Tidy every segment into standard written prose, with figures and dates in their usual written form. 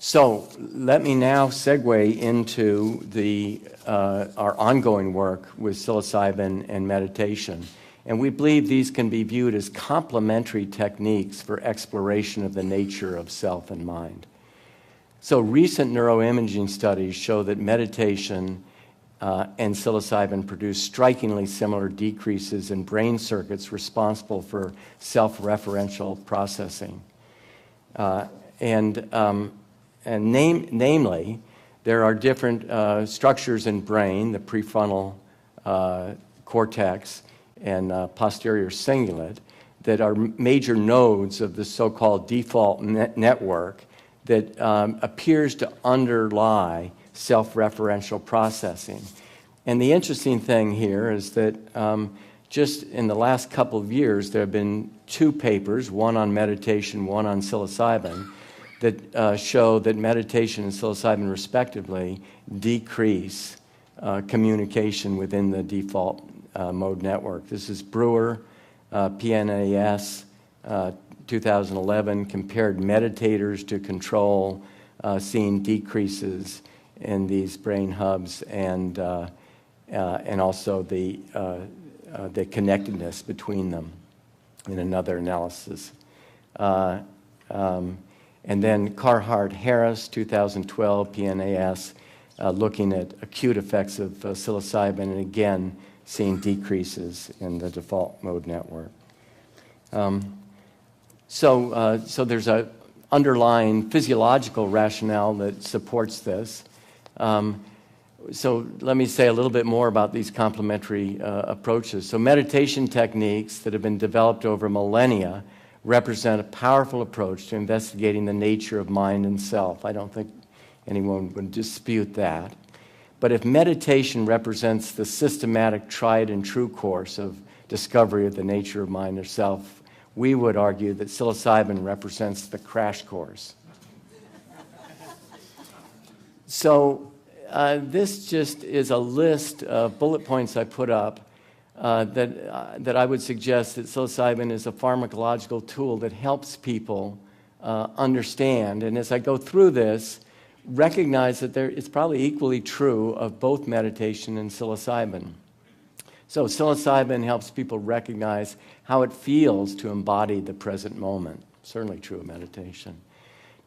So let me now segue into our ongoing work with psilocybin and meditation. And we believe these can be viewed as complementary techniques for exploration of the nature of self and mind. So recent neuroimaging studies show that meditation and psilocybin produce strikingly similar decreases in brain circuits responsible for self-referential processing. Namely, there are different structures in brain, the prefrontal cortex and posterior cingulate, that are major nodes of the so-called default network that appears to underlie self-referential processing. And the interesting thing here is that just in the last couple of years, there have been 2 papers, one on meditation, one on psilocybin, that show that meditation and psilocybin, respectively, decrease communication within the default mode network. This is Brewer, PNAS, 2011, compared meditators to control, seeing decreases in these brain hubs and also the connectedness between them in another analysis. And then Carhart-Harris, 2012, PNAS, looking at acute effects of psilocybin, and again, seeing decreases in the default mode network. So there's an underlying physiological rationale that supports this. So let me say a little bit more about these complementary approaches. So meditation techniques that have been developed over millennia represent a powerful approach to investigating the nature of mind and self. I don't think anyone would dispute that. But if meditation represents the systematic, tried and true course of discovery of the nature of mind or self, we would argue that psilocybin represents the crash course. So this just is a list of bullet points I put up that I would suggest that psilocybin is a pharmacological tool that helps people understand. And as I go through this, recognize that it's probably equally true of both meditation and psilocybin. So psilocybin helps people recognize how it feels to embody the present moment. Certainly true of meditation.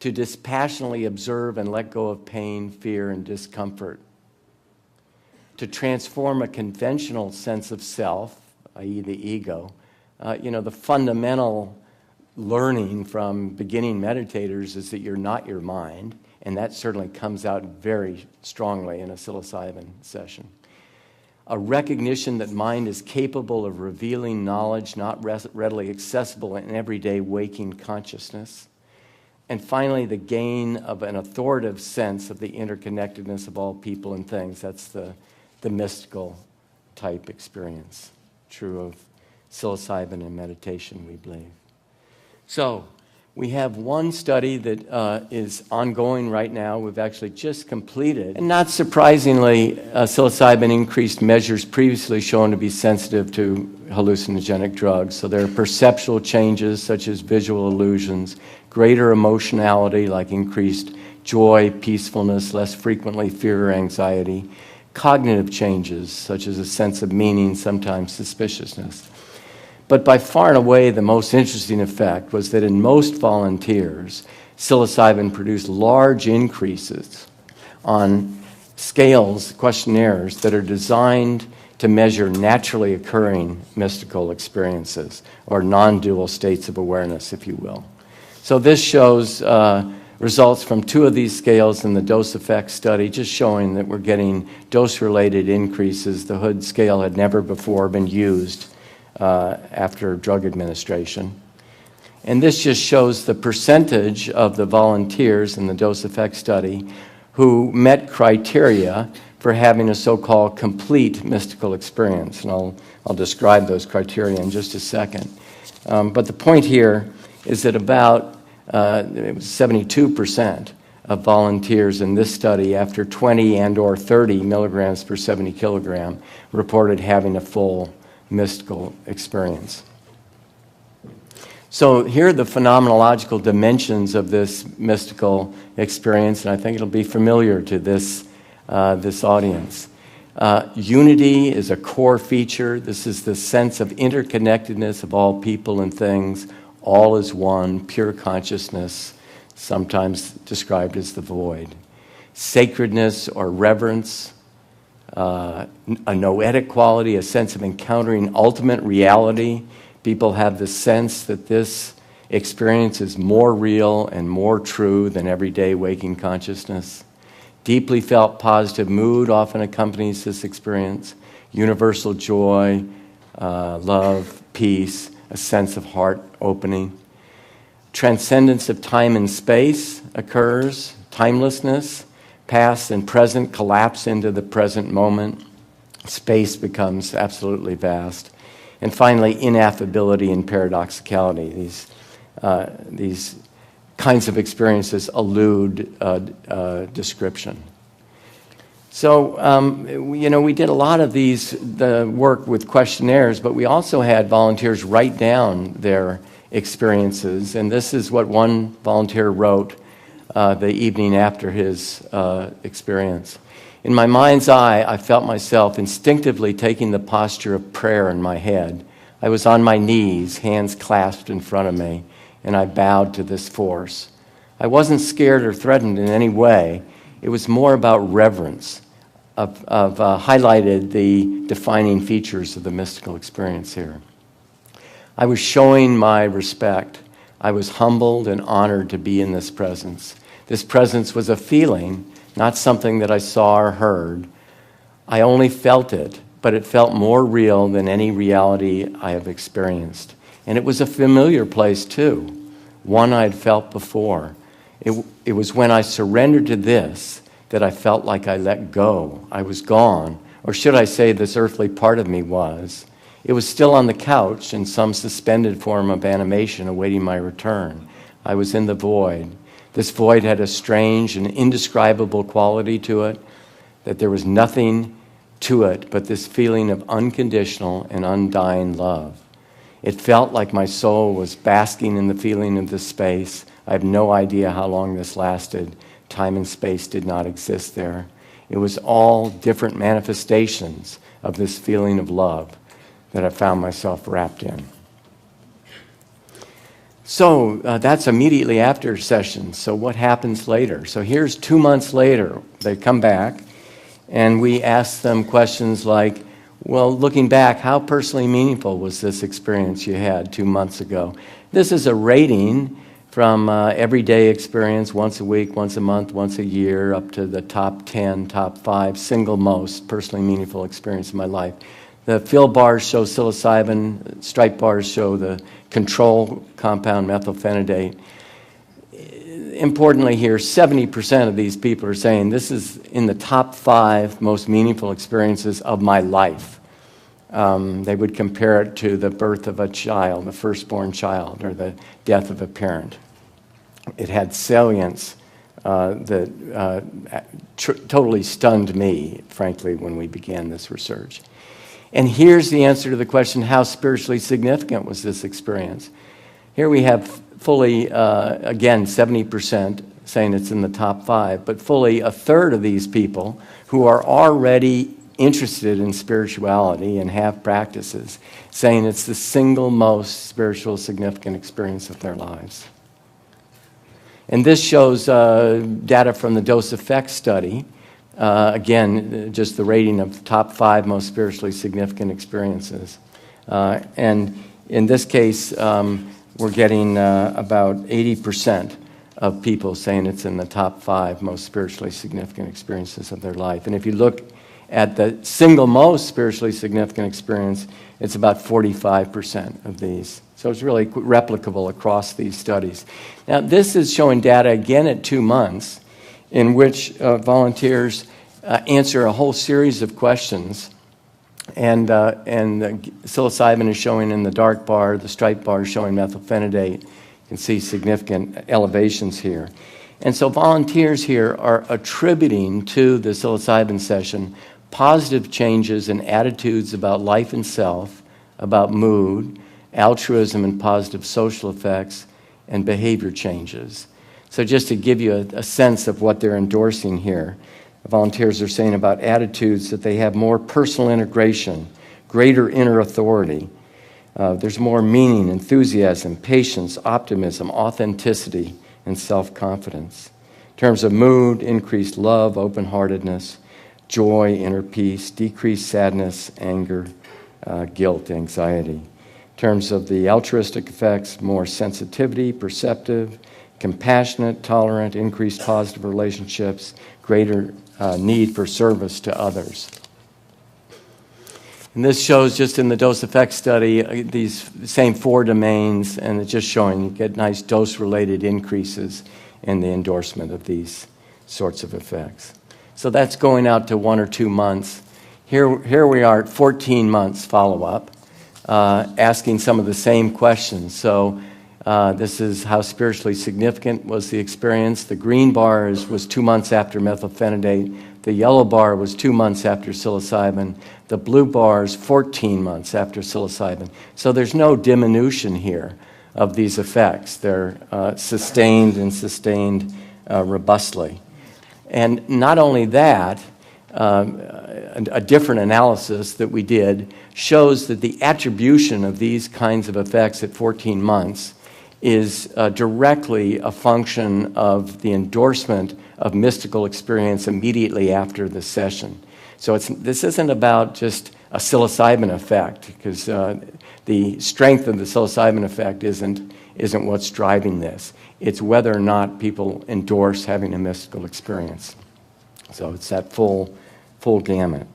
To dispassionately observe and let go of pain, fear, and discomfort. To transform a conventional sense of self, i.e. the ego. The fundamental learning from beginning meditators is that you're not your mind, and that certainly comes out very strongly in a psilocybin session. A recognition that mind is capable of revealing knowledge not readily accessible in everyday waking consciousness. And finally, the gain of an authoritative sense of the interconnectedness of all people and things. That's the mystical type experience. True of psilocybin and meditation, we believe. So, we have one study that is ongoing right now. We've actually just completed. And not surprisingly, psilocybin increased measures previously shown to be sensitive to hallucinogenic drugs. So there are perceptual changes such as visual illusions, greater emotionality like increased joy, peacefulness, less frequently fear or anxiety, cognitive changes such as a sense of meaning, sometimes suspiciousness. But by far and away, the most interesting effect was that in most volunteers, psilocybin produced large increases on scales, questionnaires, that are designed to measure naturally occurring mystical experiences, or non-dual states of awareness, if you will. So this shows results from 2 of these scales in the dose effect study, just showing that we're getting dose-related increases. The Hood scale had never before been used after drug administration. And this just shows the percentage of the volunteers in the dose effect study who met criteria for having a so-called complete mystical experience. And I'll describe those criteria in just a second. But the point here is that about it was 72% of volunteers in this study after 20 and or 30 milligrams per 70 kilogram reported having a full mystical experience. So here are the phenomenological dimensions of this mystical experience, and I think it'll be familiar to this audience. Unity is a core feature. This is the sense of interconnectedness of all people and things. All is one, pure consciousness, sometimes described as the void. Sacredness or reverence, a noetic quality, a sense of encountering ultimate reality. People have the sense that this experience is more real and more true than everyday waking consciousness. Deeply felt positive mood often accompanies this experience. Universal joy, love, peace, a sense of heart opening. Transcendence of time and space occurs. Timelessness, past and present collapse into the present moment. Space becomes absolutely vast. And finally, ineffability and paradoxicality. These kinds of experiences elude description. So, we did a lot of the work with questionnaires, but we also had volunteers write down their experiences. And this is what one volunteer wrote the evening after his experience. In my mind's eye, I felt myself instinctively taking the posture of prayer in my head. I was on my knees, hands clasped in front of me, and I bowed to this force. I wasn't scared or threatened in any way. It was more about reverence. I've highlighted the defining features of the mystical experience here. I was showing my respect. I was humbled and honored to be in this presence. This presence was a feeling, not something that I saw or heard. I only felt it, but it felt more real than any reality I have experienced. And it was a familiar place too, one I had felt before. It was when I surrendered to this that I felt like I let go. I was gone, or should I say this earthly part of me was. It was still on the couch in some suspended form of animation awaiting my return. I was in the void. This void had a strange and indescribable quality to it, that there was nothing to it but this feeling of unconditional and undying love. It felt like my soul was basking in the feeling of this space. I have no idea how long this lasted. Time and space did not exist there. It was all different manifestations of this feeling of love that I found myself wrapped in. So that's immediately after session. So what happens later? So here's 2 months later. They come back, and we ask them questions like, well, looking back, how personally meaningful was this experience you had 2 months ago? This is a rating from everyday experience, once a week, once a month, once a year, up to the top 10, top 5, single most personally meaningful experience in my life. The fill bars show psilocybin, stripe bars show the control compound methylphenidate. Importantly here, 70% of these people are saying this is in the top 5 most meaningful experiences of my life. They would compare it to the birth of a child, the firstborn child, or the death of a parent. It had salience that totally stunned me, frankly, when we began this research. And here's the answer to the question, how spiritually significant was this experience? Here we have fully, again, 70% saying it's in the top 5, but fully a third of these people who are already interested in spirituality and have practices saying it's the single most spiritual significant experience of their lives. And this shows data from the dose effect study. Again, just the rating of the top 5 most spiritually significant experiences. And in this case, we're getting about 80% of people saying it's in the top 5 most spiritually significant experiences of their life. And if you look at the single most spiritually significant experience, it's about 45% of these. So it's really replicable across these studies. Now, this is showing data again at 2 months, in which volunteers answer a whole series of questions. And psilocybin is showing in the dark bar, the stripe bar is showing methylphenidate. You can see significant elevations here. And so volunteers here are attributing to the psilocybin session positive changes in attitudes about life and self, about mood, altruism and positive social effects, and behavior changes. So just to give you a sense of what they're endorsing here, the volunteers are saying about attitudes that they have more personal integration, greater inner authority. There's more meaning, enthusiasm, patience, optimism, authenticity, and self-confidence. In terms of mood, increased love, open-heartedness, joy, inner peace, decreased sadness, anger, guilt, anxiety. In terms of the altruistic effects, more sensitivity, perceptive, compassionate, tolerant, increased positive relationships, greater need for service to others. And this shows just in the dose effect study these same 4 domains, and it's just showing you get nice dose-related increases in the endorsement of these sorts of effects. So that's going out to 1 or 2 months. Here we are at 14 months follow-up, asking some of the same questions. So this is how spiritually significant was the experience. The green bar was 2 months after methylphenidate. The yellow bar was 2 months after psilocybin. The blue bar is 14 months after psilocybin. So there's no diminution here of these effects. They're sustained robustly. And not only that, a different analysis that we did shows that the attribution of these kinds of effects at 14 months is directly a function of the endorsement of mystical experience immediately after the session. So this isn't about just a psilocybin effect, because the strength of the psilocybin effect isn't what's driving this. It's whether or not people endorse having a mystical experience. So it's that full gamut.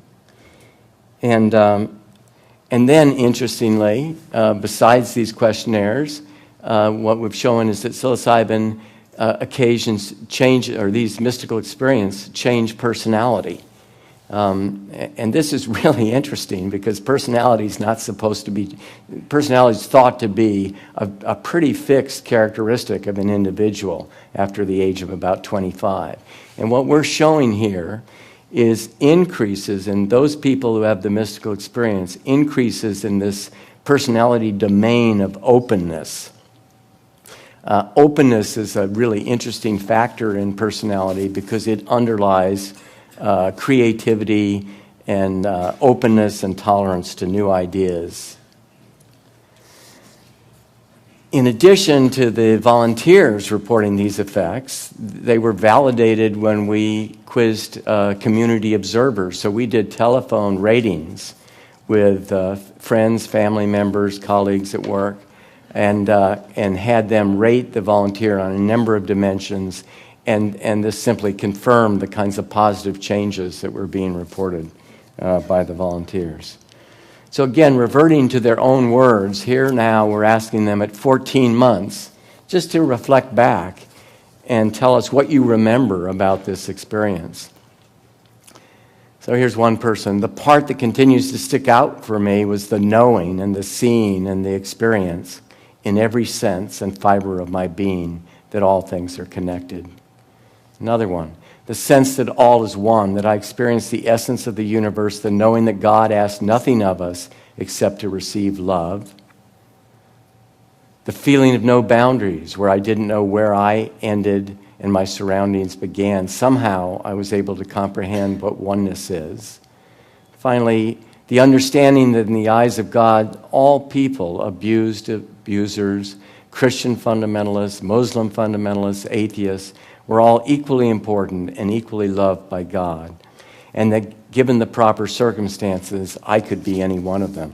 And then, interestingly, besides these questionnaires, what we've shown is that psilocybin occasions change, or these mystical experiences change personality. And this is really interesting because personality is thought to be a pretty fixed characteristic of an individual after the age of about 25. And what we're showing here is increases in those people who have the mystical experience, increases in this personality domain of openness. Openness is a really interesting factor in personality because it underlies creativity and openness and tolerance to new ideas. In addition to the volunteers reporting these effects, they were validated when we quizzed community observers. So we did telephone ratings with friends, family members, colleagues at work, and had them rate the volunteer on a number of dimensions, and this simply confirmed the kinds of positive changes that were being reported by the volunteers. So again, reverting to their own words, here now we're asking them at 14 months just to reflect back and tell us what you remember about this experience. So here's one person. The part that continues to stick out for me was the knowing and the seeing and the experience in every sense and fiber of my being that all things are connected. Another one. The sense that all is one, that I experience the essence of the universe, the knowing that God asked nothing of us except to receive love. The feeling of no boundaries, where I didn't know where I ended and my surroundings began. Somehow I was able to comprehend what oneness is. Finally, the understanding that in the eyes of God, all people, abused, abusers, Christian fundamentalists, Muslim fundamentalists, atheists, were all equally important and equally loved by God. And that given the proper circumstances, I could be any one of them.